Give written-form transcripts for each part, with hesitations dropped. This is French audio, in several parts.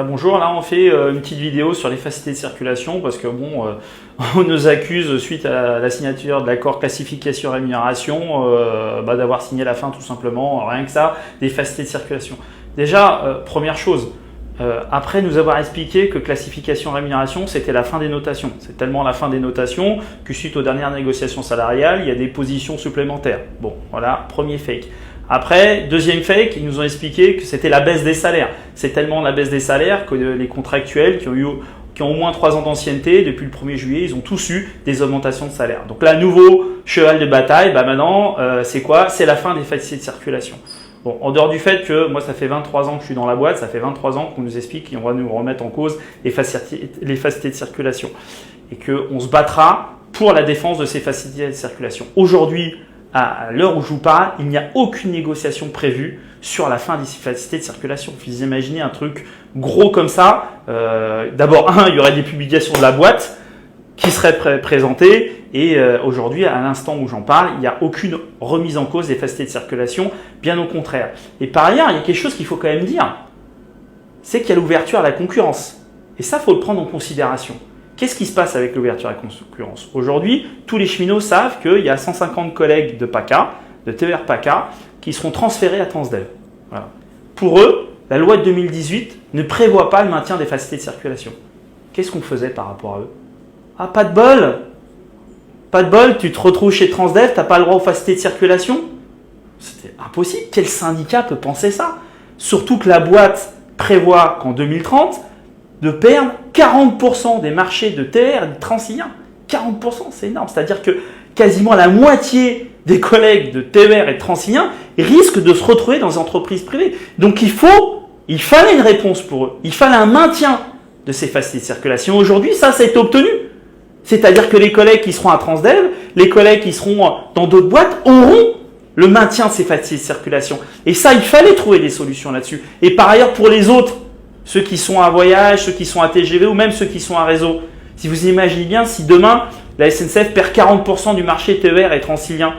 Bonjour, là on fait une petite vidéo sur les facilités de circulation parce que bon, on nous accuse suite à la signature de l'accord classification rémunération d'avoir signé la fin tout simplement, rien que ça, des facilités de circulation. Déjà, première chose, après nous avoir expliqué que classification rémunération c'était la fin des notations. C'est tellement la fin des notations que suite aux dernières négociations salariales, il y a des positions supplémentaires. Bon, voilà, premier fake. Après, deuxième fake, ils nous ont expliqué que c'était la baisse des salaires. C'est tellement la baisse des salaires que les contractuels qui ont au moins 3 ans d'ancienneté, depuis le 1er juillet, ils ont tous eu des augmentations de salaire. Donc là, nouveau cheval de bataille, maintenant, c'est quoi? C'est la fin des facilités de circulation. Bon, en dehors du fait que moi, ça fait 23 ans que je suis dans la boîte, ça fait 23 ans qu'on nous explique qu'on va nous remettre en cause les facilités de circulation et qu'on se battra pour la défense de ces facilités de circulation. Aujourd'hui, à l'heure où je vous parle, il n'y a aucune négociation prévue sur la fin des facilités de circulation. Vous imaginez un truc gros comme ça. D'abord, il y aurait des publications de la boîte qui seraient présentées et aujourd'hui, à l'instant où j'en parle, il n'y a aucune remise en cause des facilités de circulation, bien au contraire. Et par ailleurs, il y a quelque chose qu'il faut quand même dire, c'est qu'il y a l'ouverture à la concurrence. Et ça, il faut le prendre en considération. Qu'est-ce qui se passe avec l'ouverture à la concurrence? Aujourd'hui, tous les cheminots savent qu'il y a 150 collègues de PACA, de TER PACA, qui seront transférés à Transdev. Voilà. Pour eux, la loi de 2018 ne prévoit pas le maintien des facilités de circulation. Qu'est-ce qu'on faisait par rapport à eux? Ah, pas de bol! Pas de bol, tu te retrouves chez Transdev, tu n'as pas le droit aux facilités de circulation? C'était impossible. Quel syndicat peut penser ça? Surtout que la boîte prévoit qu'en 2030, de perdre 40% des marchés de TER et de Transilien. 40%, c'est énorme. C'est-à-dire que quasiment la moitié des collègues de TER et de Transilien risquent de se retrouver dans les entreprises privées. Donc il fallait une réponse pour eux. Il fallait un maintien de ces facilités de circulation. Aujourd'hui, ça c'est obtenu. C'est-à-dire que les collègues qui seront à Transdev, les collègues qui seront dans d'autres boîtes auront le maintien de ces facilités de circulation. Et ça, il fallait trouver des solutions là-dessus. Et par ailleurs, pour les autres, ceux qui sont à voyage, ceux qui sont à TGV ou même ceux qui sont à réseau. Si vous imaginez bien, si demain, la SNCF perd 40% du marché TER et Transilien,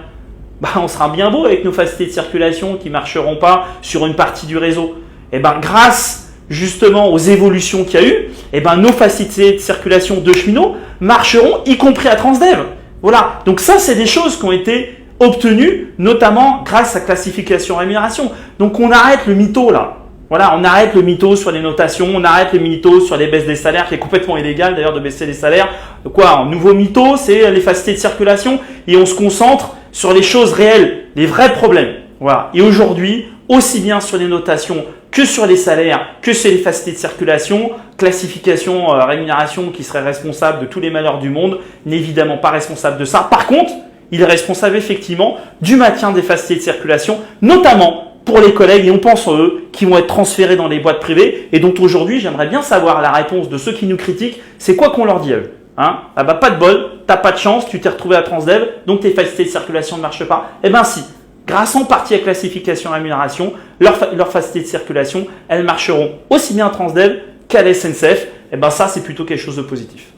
on sera bien beau avec nos facilités de circulation qui ne marcheront pas sur une partie du réseau. Et grâce justement aux évolutions qu'il y a eu, nos facilités de circulation de cheminots marcheront, y compris à Transdev. Voilà. Donc ça, c'est des choses qui ont été obtenues, notamment grâce à classification rémunération. Donc on arrête le mytho là. Voilà, on arrête le mytho sur les notations, on arrête le mytho sur les baisses des salaires, qui est complètement illégal d'ailleurs de baisser les salaires. Un nouveau mytho, c'est les facilités de circulation et on se concentre sur les choses réelles, les vrais problèmes. Voilà. Et aujourd'hui, aussi bien sur les notations que sur les salaires, que sur les facilités de circulation, classification, rémunération qui serait responsable de tous les malheurs du monde, n'est évidemment pas responsable de ça. Par contre, il est responsable effectivement du maintien des facilités de circulation, notamment pour les collègues, et on pense à eux, qui vont être transférés dans les boîtes privées, et dont aujourd'hui, j'aimerais bien savoir la réponse de ceux qui nous critiquent, c'est quoi qu'on leur dit à eux, hein? Pas de bol, t'as pas de chance, tu t'es retrouvé à Transdev, donc tes facilités de circulation ne marchent pas. Si, grâce en partie à classification rémunération, leurs facilités de circulation, elles marcheront aussi bien à Transdev qu'à la SNCF, ça c'est plutôt quelque chose de positif.